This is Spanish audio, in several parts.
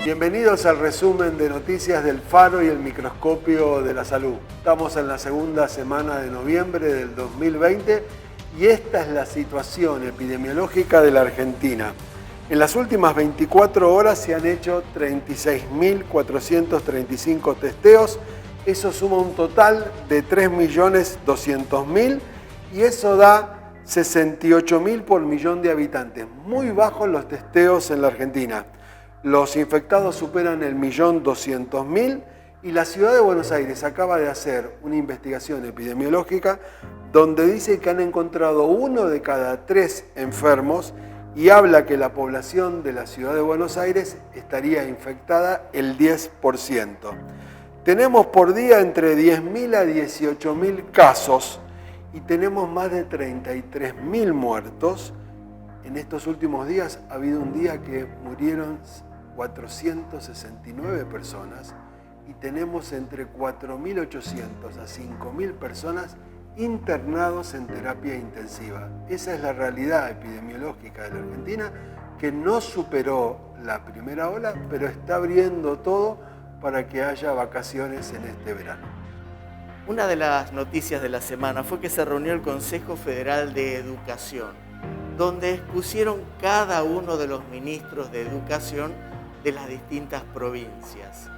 Bienvenidos al resumen de noticias del Faro y el microscopio de la salud. Estamos en la segunda semana de noviembre del 2020 y esta es la situación epidemiológica de la Argentina. En las últimas 24 horas se han hecho 36.435 testeos. Eso suma un total de 3.200.000 y eso da 68.000 por millón de habitantes. Muy bajos los testeos en la Argentina. Los infectados superan el 1.200.000 y la ciudad de Buenos Aires acaba de hacer una investigación epidemiológica donde dice que han encontrado 1 de cada 3 enfermos y habla que la población de la ciudad de Buenos Aires estaría infectada el 10%. Tenemos por día entre 10.000 a 18.000 casos y tenemos más de 33.000 muertos. En estos últimos días ha habido un día que murieron 469 personas y tenemos entre 4.800 a 5.000 personas internados en terapia intensiva. Esa es la realidad epidemiológica de la Argentina, que no superó la primera ola, pero está abriendo todo para que haya vacaciones en este verano. Una de las noticias de la semana fue que se reunió el Consejo Federal de Educación, donde expusieron cada uno de los ministros de Educación de las distintas provincias.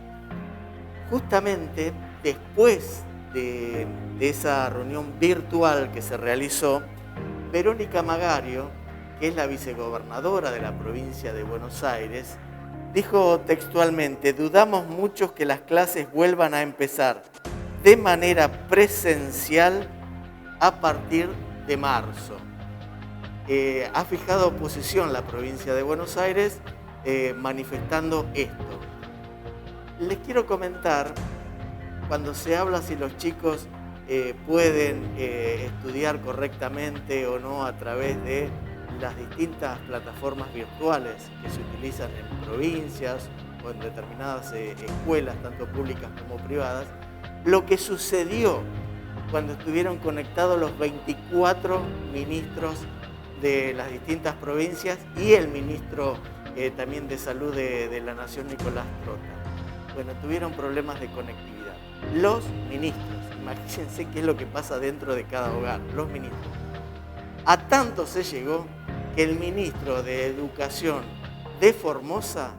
Justamente después de esa reunión virtual que se realizó, Verónica Magario, que es la vicegobernadora de la provincia de Buenos Aires, dijo textualmente: dudamos mucho que las clases vuelvan a empezar de manera presencial a partir de marzo. Ha fijado posición la provincia de Buenos Aires manifestando esto. Les quiero comentar, cuando se habla si los chicos pueden estudiar correctamente o no a través de las distintas plataformas virtuales que se utilizan en provincias o en determinadas escuelas, tanto públicas como privadas, lo que sucedió cuando estuvieron conectados los 24 ministros de las distintas provincias y el ministro también de Salud de la Nación, Nicolás Trota. Bueno, tuvieron problemas de conectividad. Los ministros, imagínense qué es lo que pasa dentro de cada hogar, los ministros. A tanto se llegó que el ministro de Educación de Formosa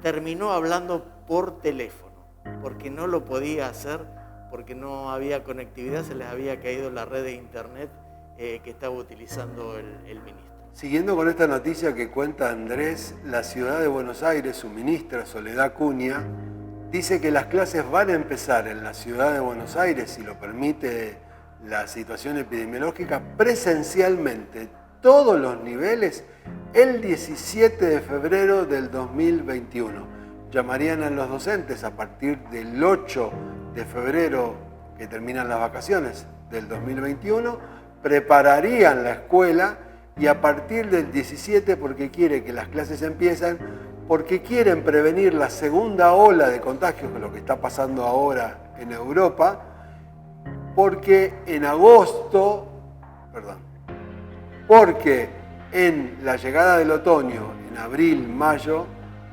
terminó hablando por teléfono, porque no lo podía hacer, porque no había conectividad, se les había caído la red de internet que estaba utilizando el ministro. Siguiendo con esta noticia que cuenta Andrés, la ciudad de Buenos Aires, su ministra Soledad Cunha, dice que las clases van a empezar en la ciudad de Buenos Aires, si lo permite la situación epidemiológica, presencialmente, todos los niveles, el 17 de febrero del 2021. Llamarían a los docentes a partir del 8 de febrero, que terminan las vacaciones del 2021, prepararían la escuela y a partir del 17, porque quiere que las clases empiecen, porque quieren prevenir la segunda ola de contagios, que es lo que está pasando ahora en Europa, porque en la llegada del otoño, en abril, mayo,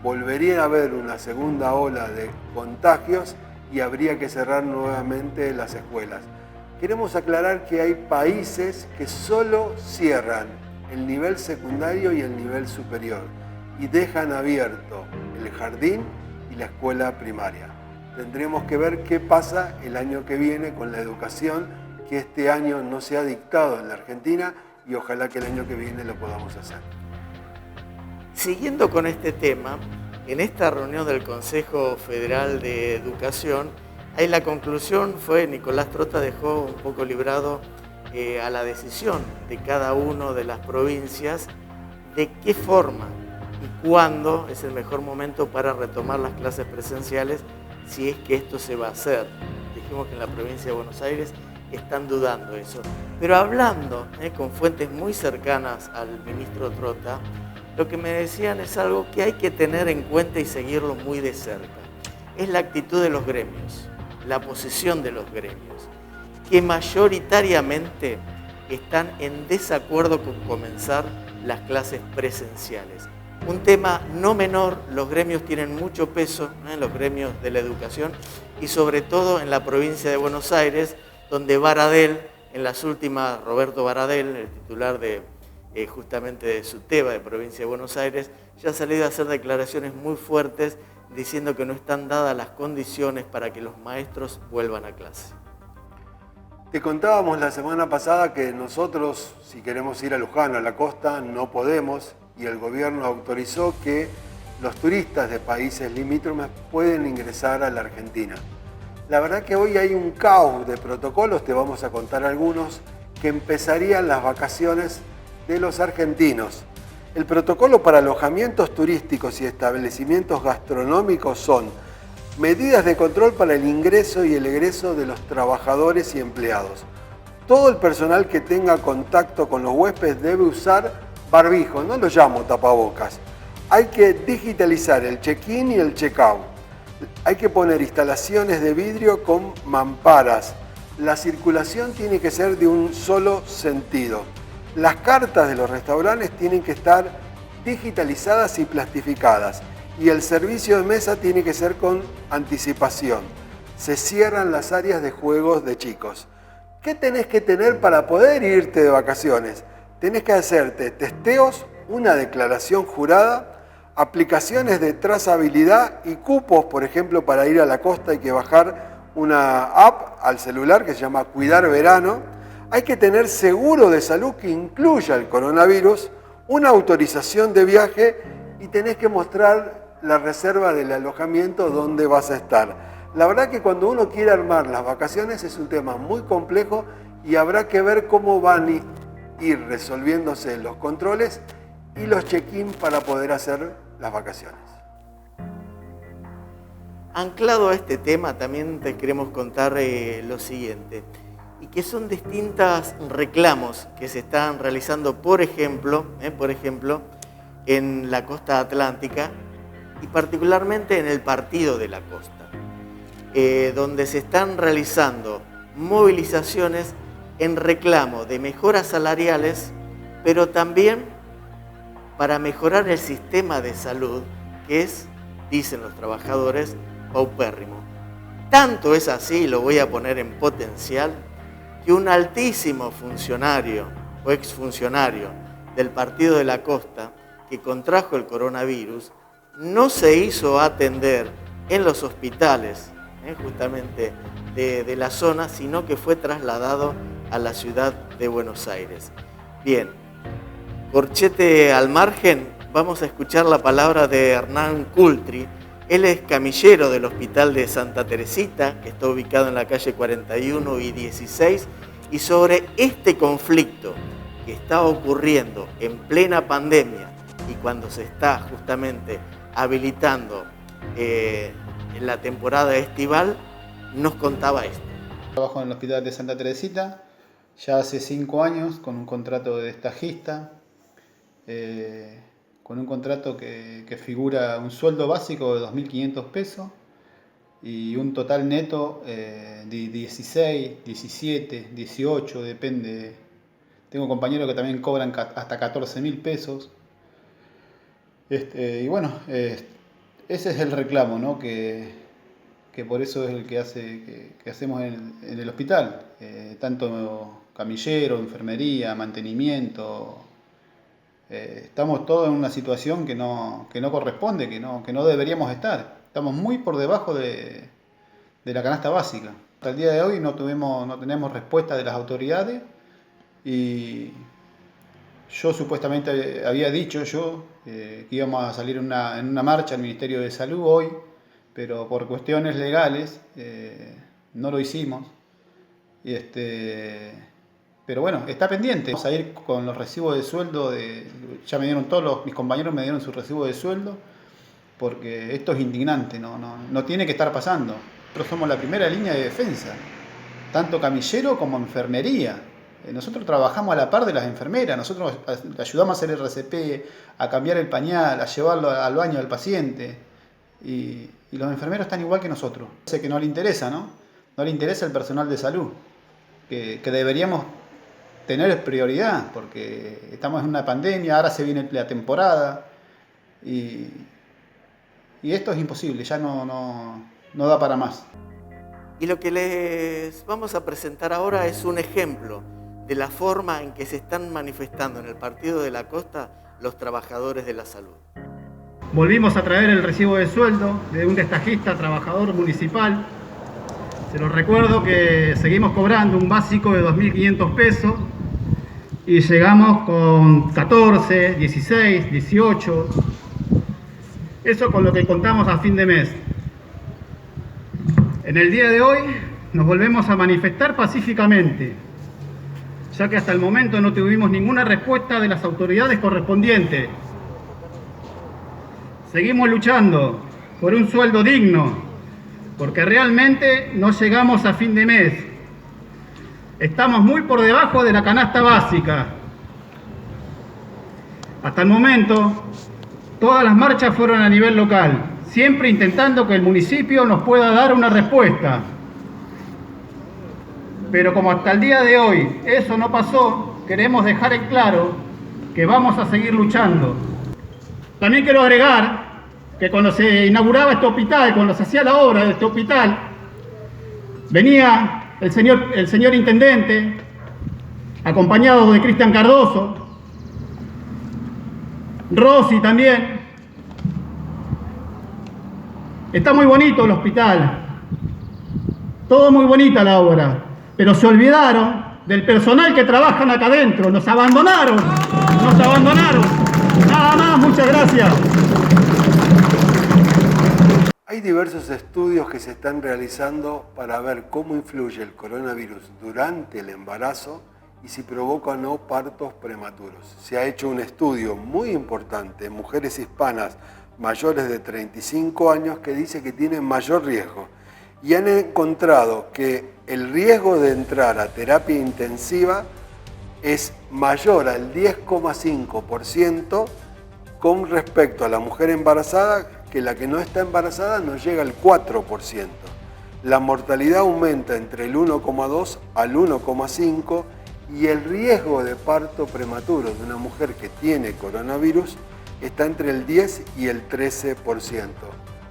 volvería a haber una segunda ola de contagios y habría que cerrar nuevamente las escuelas. Queremos aclarar que hay países que solo cierran el nivel secundario y el nivel superior y dejan abierto el jardín y la escuela primaria. Tendremos que ver qué pasa el año que viene con la educación, que este año no se ha dictado en la Argentina y ojalá que el año que viene lo podamos hacer. Siguiendo con este tema, en esta reunión del Consejo Federal de Educación, ahí la conclusión fue, Nicolás Trota dejó un poco librado a la decisión de cada una de las provincias de qué forma y cuándo es el mejor momento para retomar las clases presenciales, si es que esto se va a hacer. Dijimos que en la provincia de Buenos Aires están dudando eso. Pero hablando con fuentes muy cercanas al ministro Trota, lo que me decían es algo que hay que tener en cuenta y seguirlo muy de cerca. Es la actitud de los gremios, la posición de los gremios, que mayoritariamente están en desacuerdo con comenzar las clases presenciales. Un tema no menor, los gremios tienen mucho peso, los gremios de la educación, y sobre todo en la provincia de Buenos Aires, donde Baradel, en las últimas, Roberto Baradel, el titular de justamente de SUTEBA, de provincia de Buenos Aires, ya ha salido a hacer declaraciones muy fuertes diciendo que no están dadas las condiciones para que los maestros vuelvan a clase. Te contábamos la semana pasada que nosotros, si queremos ir a Luján, a la costa, no podemos, y el gobierno autorizó que los turistas de países limítrofes pueden ingresar a la Argentina. La verdad que hoy hay un caos de protocolos, te vamos a contar algunos, que empezarían las vacaciones de los argentinos. El protocolo para alojamientos turísticos y establecimientos gastronómicos son medidas de control para el ingreso y el egreso de los trabajadores y empleados. Todo el personal que tenga contacto con los huéspedes debe usar barbijo, no lo llamo tapabocas. Hay que digitalizar el check-in y el check-out. Hay que poner instalaciones de vidrio con mamparas. La circulación tiene que ser de un solo sentido. Las cartas de los restaurantes tienen que estar digitalizadas y plastificadas. Y el servicio de mesa tiene que ser con anticipación. Se cierran las áreas de juegos de chicos. ¿Qué tenés que tener para poder irte de vacaciones? Tenés que hacerte testeos, una declaración jurada, aplicaciones de trazabilidad y cupos, por ejemplo, para ir a la costa hay que bajar una app al celular que se llama Cuidar Verano. Hay que tener seguro de salud que incluya el coronavirus, una autorización de viaje y tenés que mostrar la reserva del alojamiento donde vas a estar. La verdad que cuando uno quiere armar las vacaciones es un tema muy complejo y habrá que ver cómo van a ir resolviéndose los controles y los check-in para poder hacer las vacaciones. Anclado a este tema también te queremos contar lo siguiente, y que son distintos reclamos que se están realizando, por ejemplo, en la costa atlántica y particularmente en el partido de la costa, donde se están realizando movilizaciones en reclamo de mejoras salariales, pero también para mejorar el sistema de salud, que es, dicen los trabajadores, paupérrimo. Tanto es así, lo voy a poner en potencial, que un altísimo funcionario o exfuncionario del partido de la costa que contrajo el coronavirus no se hizo atender en los hospitales justamente de la zona, sino que fue trasladado a la ciudad de Buenos Aires. Bien, corchete al margen, vamos a escuchar la palabra de Hernán Cultri. Él es camillero del Hospital de Santa Teresita, que está ubicado en la calle 41 y 16, y sobre este conflicto que está ocurriendo en plena pandemia y cuando se está justamente habilitando en la temporada estival, nos contaba esto. Trabajo en el Hospital de Santa Teresita ya hace 5 años con un contrato de destajista, con un contrato que figura un sueldo básico de 2.500 pesos y un total neto de 16, 17, 18, depende. Tengo compañeros que también cobran hasta 14.000 pesos. Y bueno, ese es el reclamo, ¿no? Que por eso es el que hacemos en el hospital. Tanto camillero, enfermería, mantenimiento. Estamos todos en una situación que no corresponde, que no deberíamos estar. Estamos muy por debajo de la canasta básica. Hasta el día de hoy no tenemos respuesta de las autoridades y yo supuestamente había dicho que íbamos a salir en una marcha al Ministerio de Salud hoy, pero por cuestiones legales no lo hicimos. Pero bueno, está pendiente. Vamos a ir con los recibos de sueldo, ya me dieron mis compañeros me dieron su recibo de sueldo, porque esto es indignante, no tiene que estar pasando. Nosotros somos la primera línea de defensa, tanto camillero como enfermería. Nosotros trabajamos a la par de las enfermeras, nosotros ayudamos a hacer el RCP, a cambiar el pañal, a llevarlo al baño del paciente. Y los enfermeros están igual que nosotros. Sé que no le interesa, ¿no? No le interesa el personal de salud, que deberíamos tener prioridad, porque estamos en una pandemia, ahora se viene la temporada. Y esto es imposible, ya no da para más. Y lo que les vamos a presentar ahora es un ejemplo de la forma en que se están manifestando en el Partido de la Costa los trabajadores de la salud. Volvimos a traer el recibo de sueldo de un destajista trabajador municipal. Se los recuerdo que seguimos cobrando un básico de 2.500 pesos y llegamos con 14, 16, 18. Eso con lo que contamos a fin de mes. En el día de hoy nos volvemos a manifestar pacíficamente, ya que hasta el momento no tuvimos ninguna respuesta de las autoridades correspondientes. Seguimos luchando por un sueldo digno, porque realmente no llegamos a fin de mes. Estamos muy por debajo de la canasta básica. Hasta el momento, todas las marchas fueron a nivel local, siempre intentando que el municipio nos pueda dar una respuesta. Pero como hasta el día de hoy eso no pasó, queremos dejar en claro que vamos a seguir luchando. También quiero agregar que cuando se inauguraba este hospital, cuando se hacía la obra de este hospital, venía el señor intendente, acompañado de Cristian Cardoso, Rossi también. Está muy bonito el hospital, todo muy bonita la obra, pero se olvidaron del personal que trabajan acá adentro, nos abandonaron. Nada más, muchas gracias. Hay diversos estudios que se están realizando para ver cómo influye el coronavirus durante el embarazo y si provoca o no partos prematuros. Se ha hecho un estudio muy importante en mujeres hispanas mayores de 35 años que dice que tienen mayor riesgo y han encontrado que el riesgo de entrar a terapia intensiva es mayor al 10,5% con respecto a la mujer embarazada, que la que no está embarazada no llega al 4%. La mortalidad aumenta entre el 1,2 al 1,5 y el riesgo de parto prematuro de una mujer que tiene coronavirus está entre el 10 y el 13%.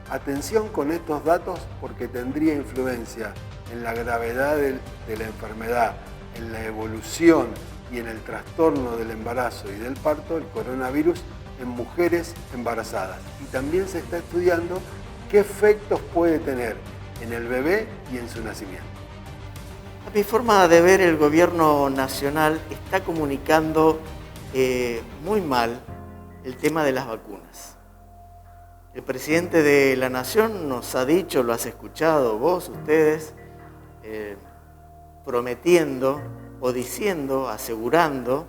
Atención con estos datos porque tendría influencia en la gravedad de la enfermedad, en la evolución y en el trastorno del embarazo y del parto, el coronavirus en mujeres embarazadas. Y también se está estudiando qué efectos puede tener en el bebé y en su nacimiento. A mi forma de ver, el gobierno nacional está comunicando muy mal el tema de las vacunas. El presidente de la Nación nos ha dicho, lo has escuchado vos, ustedes, prometiendo o diciendo, asegurando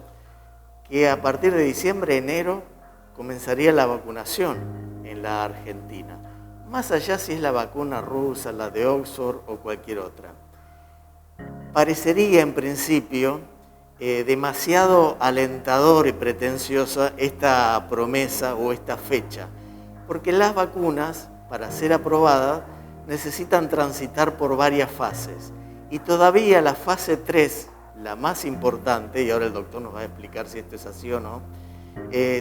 que a partir de diciembre, enero, comenzaría la vacunación en la Argentina. Más allá si es la vacuna rusa, la de Oxford o cualquier otra. Parecería en principio demasiado alentador y pretenciosa esta promesa o esta fecha, porque las vacunas, para ser aprobadas, necesitan transitar por varias fases. Y todavía la fase 3, la más importante, y ahora el doctor nos va a explicar si esto es así o no,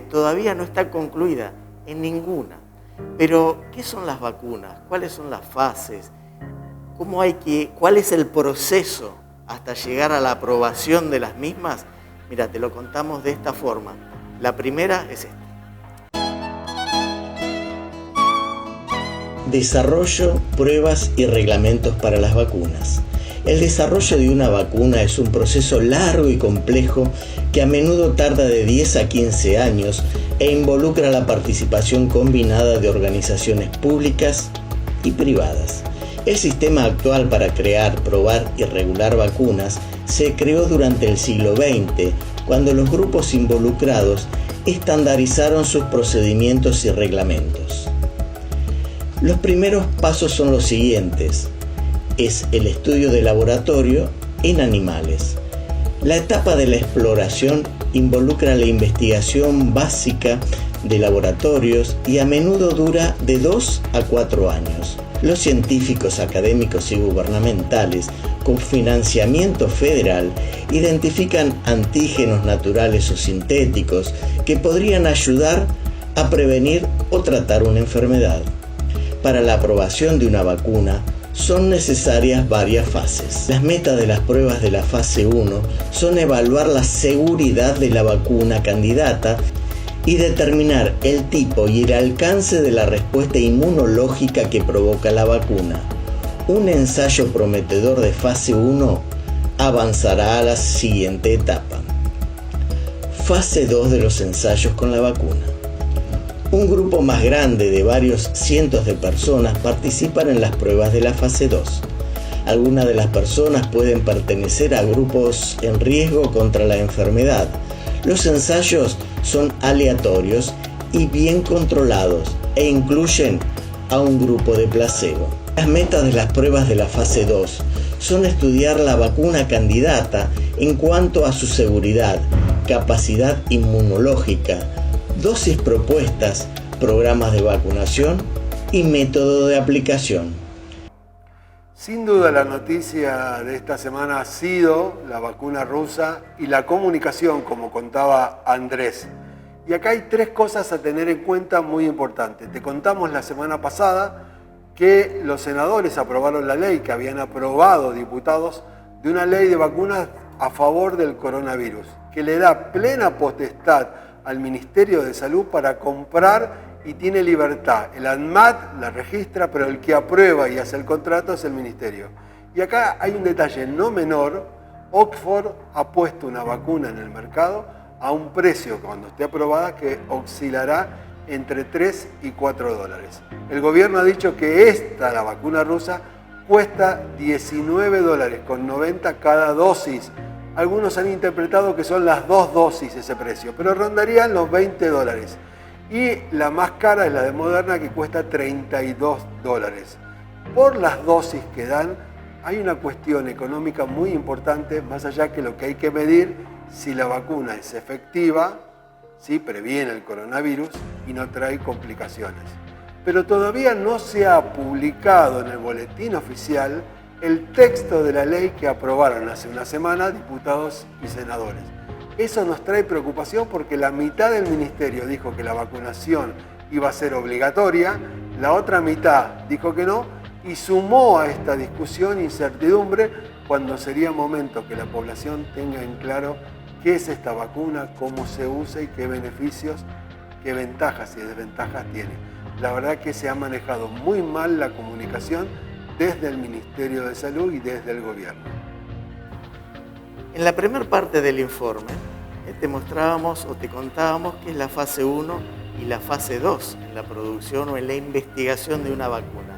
todavía no está concluida en ninguna. Pero, ¿qué son las vacunas? ¿Cuáles son las fases? ¿Cuál es el proceso hasta llegar a la aprobación de las mismas? Mira, te lo contamos de esta forma. La primera es esta. Desarrollo, pruebas y reglamentos para las vacunas. El desarrollo de una vacuna es un proceso largo y complejo que a menudo tarda de 10 a 15 años e involucra la participación combinada de organizaciones públicas y privadas. El sistema actual para crear, probar y regular vacunas se creó durante el siglo XX, cuando los grupos involucrados estandarizaron sus procedimientos y reglamentos. Los primeros pasos son los siguientes. Es el estudio de laboratorio en animales. La etapa de la exploración involucra la investigación básica de laboratorios y a menudo dura de 2 a 4 años. Los científicos, académicos y gubernamentales con financiamiento federal identifican antígenos naturales o sintéticos que podrían ayudar a prevenir o tratar una enfermedad. Para la aprobación de una vacuna son necesarias varias fases. Las metas de las pruebas de la fase 1 son evaluar la seguridad de la vacuna candidata y determinar el tipo y el alcance de la respuesta inmunológica que provoca la vacuna. Un ensayo prometedor de fase 1 avanzará a la siguiente etapa. Fase 2 de los ensayos con la vacuna. Un grupo más grande de varios cientos de personas participan en las pruebas de la fase 2. Algunas de las personas pueden pertenecer a grupos en riesgo contra la enfermedad. Los ensayos son aleatorios y bien controlados e incluyen a un grupo de placebo. Las metas de las pruebas de la fase 2 son estudiar la vacuna candidata en cuanto a su seguridad, capacidad inmunológica, dosis propuestas, programas de vacunación y método de aplicación. Sin duda la noticia de esta semana ha sido la vacuna rusa y la comunicación, como contaba Andrés. Y acá hay 3 cosas a tener en cuenta muy importantes. Te contamos la semana pasada que los senadores aprobaron la ley, que habían aprobado diputados, de una ley de vacunas a favor del coronavirus, que le da plena potestad al Ministerio de Salud para comprar y tiene libertad. El ANMAT la registra, pero el que aprueba y hace el contrato es el Ministerio. Y acá hay un detalle no menor. Oxford ha puesto una vacuna en el mercado a un precio, cuando esté aprobada, que oscilará entre 3 y 4 dólares. El gobierno ha dicho que la vacuna rusa, cuesta 19 dólares con 90 cada dosis. Algunos han interpretado que son las 2 dosis ese precio, pero rondarían los 20 dólares. Y la más cara es la de Moderna, que cuesta 32 dólares. Por las dosis que dan, hay una cuestión económica muy importante, más allá que lo que hay que medir, si la vacuna es efectiva, si previene el coronavirus y no trae complicaciones. Pero todavía no se ha publicado en el boletín oficial el texto de la ley que aprobaron hace una semana diputados y senadores. Eso nos trae preocupación porque la mitad del ministerio dijo que la vacunación iba a ser obligatoria, la otra mitad dijo que no, y sumó a esta discusión incertidumbre cuando sería momento que la población tenga en claro qué es esta vacuna, cómo se usa y qué beneficios, qué ventajas y desventajas tiene. La verdad que se ha manejado muy mal la comunicación desde el Ministerio de Salud y desde el gobierno. En la primera parte del informe te mostrábamos o te contábamos qué es la fase 1 y la fase 2 en la producción o en la investigación de una vacuna.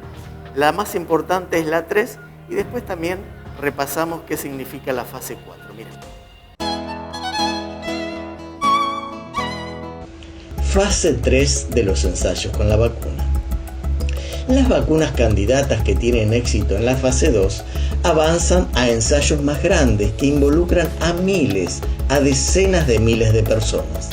La más importante es la 3 y después también repasamos qué significa la fase 4. Miren. Fase 3 de los ensayos con la vacuna. Las vacunas candidatas que tienen éxito en la fase 2 avanzan a ensayos más grandes que involucran a miles, a decenas de miles de personas.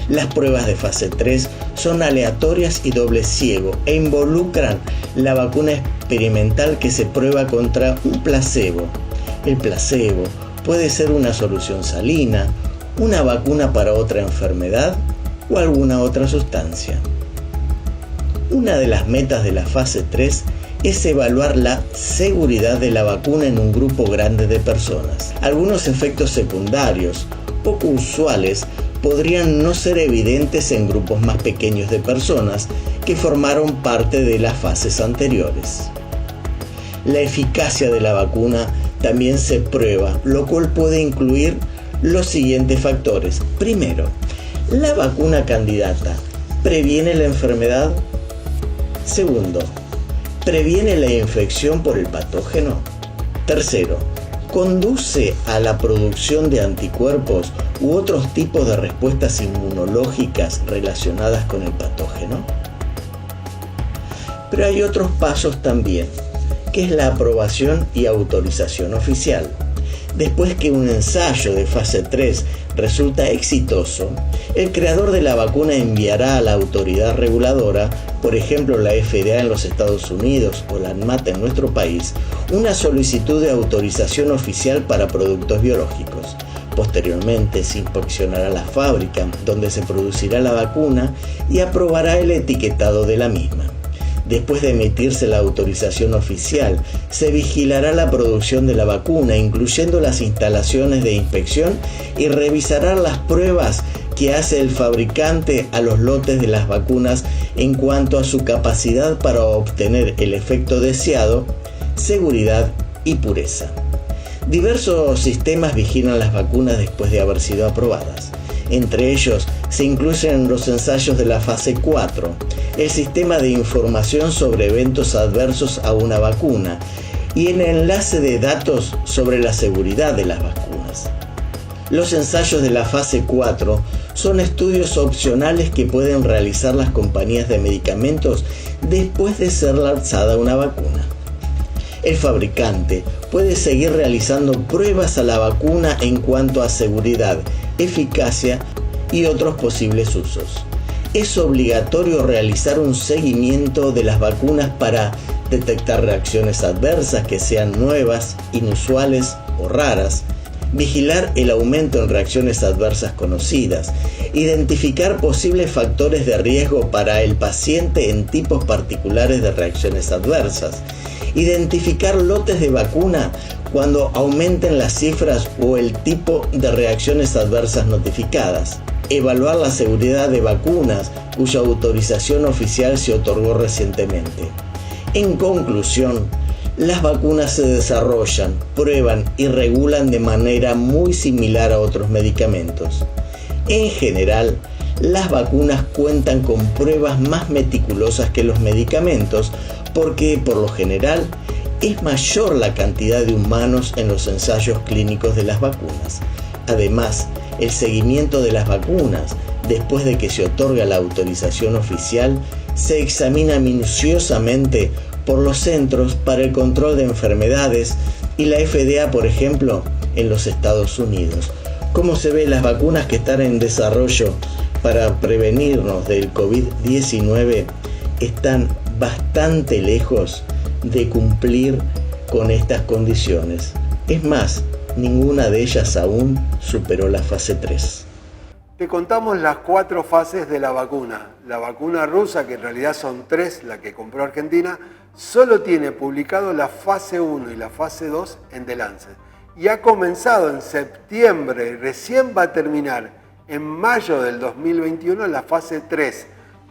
Las pruebas de fase 3 son aleatorias y doble ciego e involucran la vacuna experimental que se prueba contra un placebo. El placebo puede ser una solución salina, una vacuna para otra enfermedad o alguna otra sustancia. Una de las metas de la fase 3 es evaluar la seguridad de la vacuna en un grupo grande de personas. Algunos efectos secundarios poco usuales podrían no ser evidentes en grupos más pequeños de personas que formaron parte de las fases anteriores. La eficacia de la vacuna también se prueba, lo cual puede incluir los siguientes factores. Primero, ¿la vacuna candidata previene la enfermedad? Segundo, ¿previene la infección por el patógeno? Tercero, ¿conduce a la producción de anticuerpos u otros tipos de respuestas inmunológicas relacionadas con el patógeno? Pero hay otros pasos también, que es la aprobación y autorización oficial. Después que un ensayo de fase 3 resulta exitoso, el creador de la vacuna enviará a la autoridad reguladora, por ejemplo la FDA en los Estados Unidos o la ANMAT en nuestro país, una solicitud de autorización oficial para productos biológicos. Posteriormente se inspeccionará la fábrica donde se producirá la vacuna y aprobará el etiquetado de la misma. Después de emitirse la autorización oficial, se vigilará la producción de la vacuna, incluyendo las instalaciones de inspección, y revisará las pruebas que hace el fabricante a los lotes de las vacunas en cuanto a su capacidad para obtener el efecto deseado, seguridad y pureza. Diversos sistemas vigilan las vacunas después de haber sido aprobadas. Entre ellos se incluyen los ensayos de la fase 4, el sistema de información sobre eventos adversos a una vacuna y el enlace de datos sobre la seguridad de las vacunas. Los ensayos de la fase 4 son estudios opcionales que pueden realizar las compañías de medicamentos después de ser lanzada una vacuna. El fabricante puede seguir realizando pruebas a la vacuna en cuanto a seguridad, eficacia y otros posibles usos. Es obligatorio realizar un seguimiento de las vacunas para detectar reacciones adversas que sean nuevas, inusuales o raras, vigilar el aumento en reacciones adversas conocidas, identificar posibles factores de riesgo para el paciente en tipos particulares de reacciones adversas, identificar lotes de vacuna cuando aumenten las cifras o el tipo de reacciones adversas notificadas, evaluar la seguridad de vacunas cuya autorización oficial se otorgó recientemente. En conclusión, las vacunas se desarrollan, prueban y regulan de manera muy similar a otros medicamentos. En general, las vacunas cuentan con pruebas más meticulosas que los medicamentos porque, por lo general, es mayor la cantidad de humanos en los ensayos clínicos de las vacunas. Además, el seguimiento de las vacunas, después de que se otorga la autorización oficial, se examina minuciosamente por los Centros para el Control de Enfermedades y la FDA, por ejemplo, en los Estados Unidos. Como se ve, las vacunas que están en desarrollo para prevenirnos del COVID-19 están bastante lejos de cumplir con estas condiciones. Es más, ninguna de ellas aún superó la fase 3. Te contamos las 4 fases de la vacuna. La vacuna rusa, que en realidad son 3, la que compró Argentina, solo tiene publicado la fase 1 y la fase 2 en The Lancet. Y ha comenzado en septiembre, recién va a terminar en mayo del 2021 la fase 3,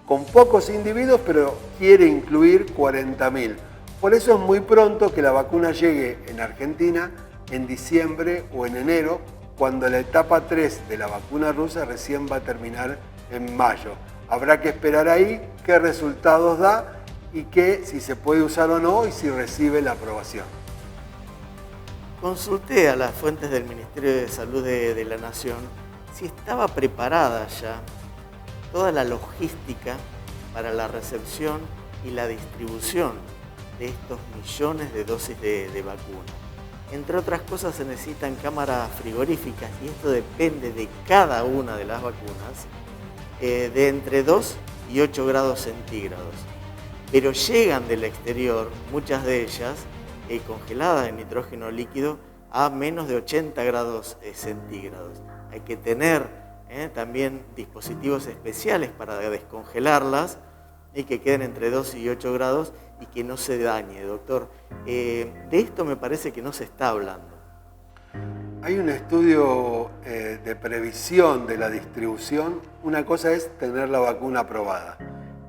con pocos individuos, pero quiere incluir 40.000. Por eso es muy pronto que la vacuna llegue en Argentina en diciembre o en enero, cuando la etapa 3 de la vacuna rusa recién va a terminar en mayo. Habrá que esperar ahí qué resultados da y si se puede usar o no y si recibe la aprobación. Consulté a las fuentes del Ministerio de Salud de la Nación si estaba preparada ya toda la logística para la recepción y la distribución de estos millones de dosis de vacuna. Entre otras cosas se necesitan cámaras frigoríficas y esto depende de cada una de las vacunas, de entre 2 y 8 grados centígrados. Pero llegan del exterior, muchas de ellas, congeladas en nitrógeno líquido a menos de 80 grados centígrados. Hay que tener también dispositivos especiales para descongelarlas y que queden entre 2 y 8 grados y que no se dañe, doctor. De esto me parece que no se está hablando. Hay un estudio de previsión de la distribución. Una cosa es tener la vacuna aprobada.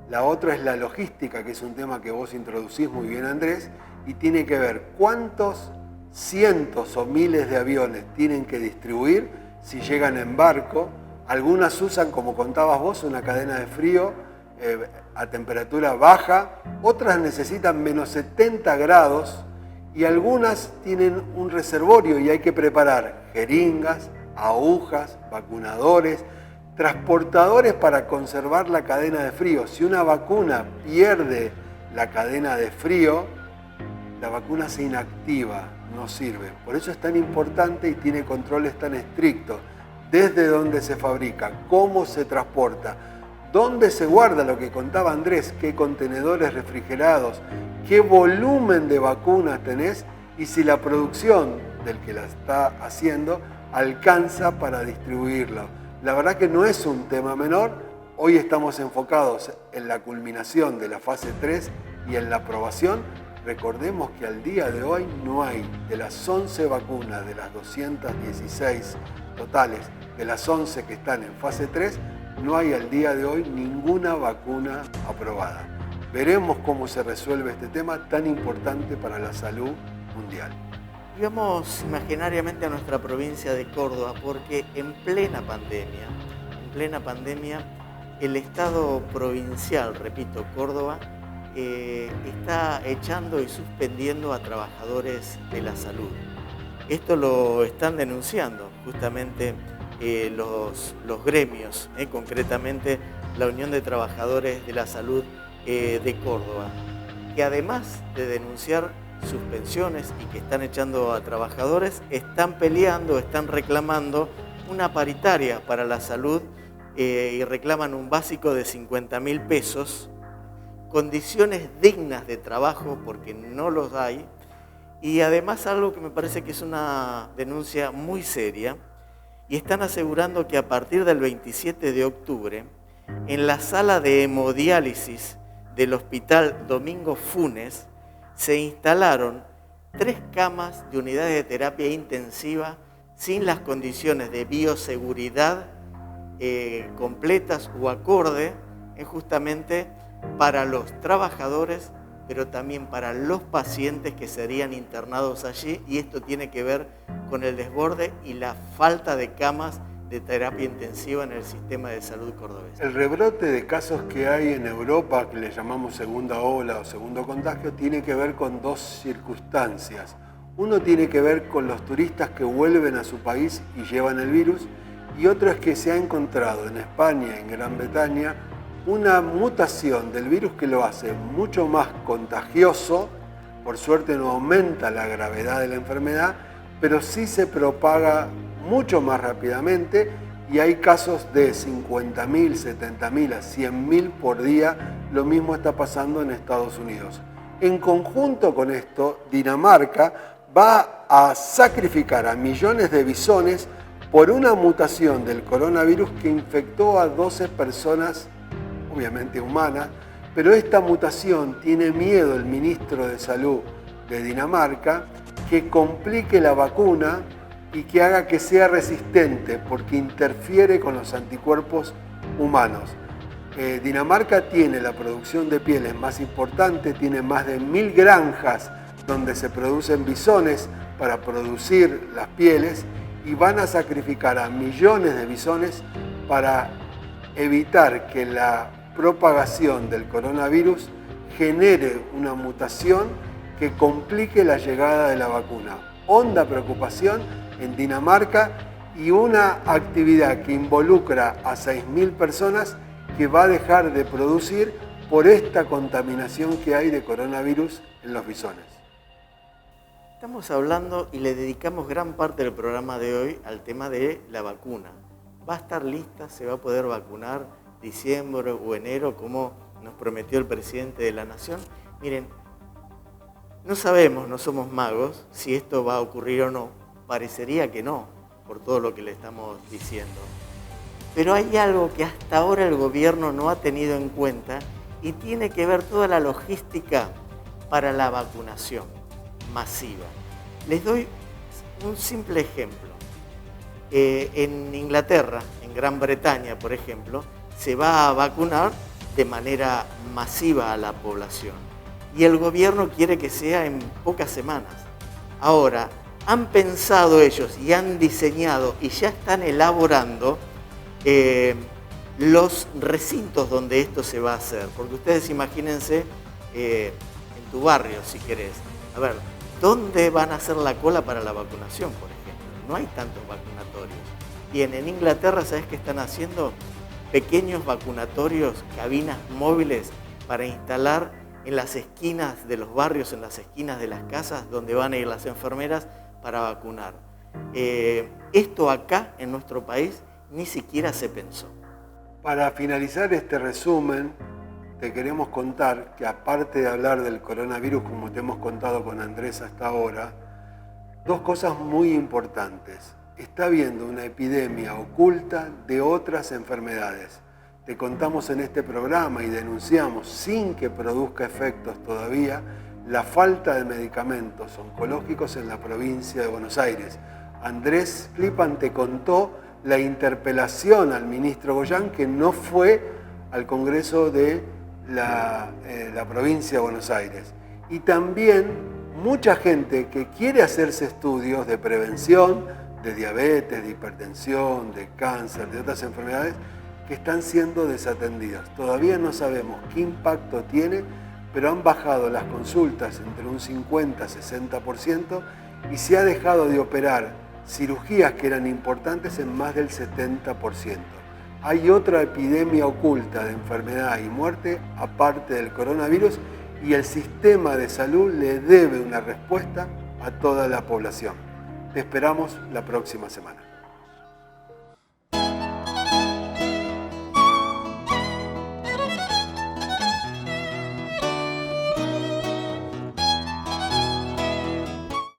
La otra es la logística, que es un tema que vos introducís muy bien, Andrés, y tiene que ver cuántos cientos o miles de aviones tienen que distribuir si llegan en barco. Algunas usan, como contabas vos, una cadena de frío a temperatura baja, otras necesitan menos 70 grados y algunas tienen un reservorio y hay que preparar jeringas, agujas, vacunadores, transportadores para conservar la cadena de frío. Si una vacuna pierde la cadena de frío, la vacuna se inactiva, no sirve. Por eso es tan importante y tiene controles tan estrictos. Desde dónde se fabrica, cómo se transporta, dónde se guarda, lo que contaba Andrés, qué contenedores refrigerados, qué volumen de vacunas tenés y si la producción del que la está haciendo alcanza para distribuirlo. La verdad que no es un tema menor. Hoy estamos enfocados en la culminación de la fase 3 y en la aprobación. Recordemos que al día de hoy no hay, de las 11 vacunas, de las 216 totales, de las 11 que están en fase 3, no hay al día de hoy ninguna vacuna aprobada. Veremos cómo se resuelve este tema tan importante para la salud mundial. Vamos imaginariamente a nuestra provincia de Córdoba, porque en plena pandemia, el Estado provincial, repito, Córdoba, está echando y suspendiendo a trabajadores de la salud. Esto lo están denunciando justamente los gremios, concretamente la Unión de Trabajadores de la Salud de Córdoba, que además de denunciar suspensiones y que están echando a trabajadores, están peleando, están reclamando una paritaria para la salud y reclaman un básico de 50.000 pesos, condiciones dignas de trabajo porque no los hay, y además algo que me parece que es una denuncia muy seria, y están asegurando que a partir del 27 de octubre, en la sala de hemodiálisis del Hospital Domingo Funes, se instalaron 3 camas de unidades de terapia intensiva sin las condiciones de bioseguridad completas o acorde, justamente para los trabajadores, pero también para los pacientes que serían internados allí, y esto tiene que ver con el desborde y la falta de camas de terapia intensiva en el sistema de salud cordobés. El rebrote de casos que hay en Europa, que le llamamos segunda ola o segundo contagio, tiene que ver con 2 circunstancias. Uno tiene que ver con los turistas que vuelven a su país y llevan el virus, y otro es que se ha encontrado en España, en Gran Bretaña, una mutación del virus que lo hace mucho más contagioso. Por suerte no aumenta la gravedad de la enfermedad, pero sí se propaga mucho más rápidamente, y hay casos de 50.000, 70.000 a 100.000 por día. Lo mismo está pasando en Estados Unidos. En conjunto con esto, Dinamarca va a sacrificar a millones de bisones por una mutación del coronavirus que infectó a 12 personas, obviamente humanas, pero esta mutación tiene miedo el ministro de Salud de Dinamarca que complique la vacuna y que haga que sea resistente, porque interfiere con los anticuerpos humanos. Dinamarca tiene la producción de pieles más importante, tiene más de 1.000 granjas donde se producen bisones para producir las pieles, y van a sacrificar a millones de bisones para evitar que la propagación del coronavirus genere una mutación que complique la llegada de la vacuna. Honda preocupación en Dinamarca, y una actividad que involucra a 6.000 personas que va a dejar de producir por esta contaminación que hay de coronavirus en los bisones. Estamos hablando y le dedicamos gran parte del programa de hoy al tema de la vacuna. ¿Va a estar lista? ¿Se va a poder vacunar diciembre o enero como nos prometió el presidente de la Nación? Miren, no sabemos, no somos magos, si esto va a ocurrir o no. Parecería que no, por todo lo que le estamos diciendo. Pero hay algo que hasta ahora el gobierno no ha tenido en cuenta, y tiene que ver toda la logística para la vacunación masiva. Les doy un simple ejemplo. En Inglaterra, en Gran Bretaña, por ejemplo, se va a vacunar de manera masiva a la población, y el gobierno quiere que sea en pocas semanas. Ahora, han pensado ellos y han diseñado y ya están elaborando los recintos donde esto se va a hacer. Porque ustedes imagínense en tu barrio, si querés. A ver, ¿dónde van a hacer la cola para la vacunación, por ejemplo? No hay tantos vacunatorios. Bien, en Inglaterra, ¿sabés qué están haciendo? Pequeños vacunatorios, cabinas móviles para instalar en las esquinas de los barrios, en las esquinas de las casas, donde van a ir las enfermeras para vacunar. Esto acá, en nuestro país, ni siquiera se pensó. Para finalizar este resumen, te queremos contar que, aparte de hablar del coronavirus, como te hemos contado con Andrés hasta ahora, 2 cosas muy importantes. está habiendo una epidemia oculta de otras enfermedades. Te contamos en este programa y denunciamos, sin que produzca efectos todavía, la falta de medicamentos oncológicos en la provincia de Buenos Aires. Andrés Flipan te contó la interpelación al ministro Goyán, que no fue al Congreso de la provincia de Buenos Aires. Y también mucha gente que quiere hacerse estudios de prevención, de diabetes, de hipertensión, de cáncer, de otras enfermedades, que están siendo desatendidas. Todavía no sabemos qué impacto tiene, pero han bajado las consultas entre un 50-60% y se ha dejado de operar cirugías que eran importantes en más del 70%. Hay otra epidemia oculta de enfermedad y muerte aparte del coronavirus y el sistema de salud le debe una respuesta a toda la población. Te esperamos la próxima semana.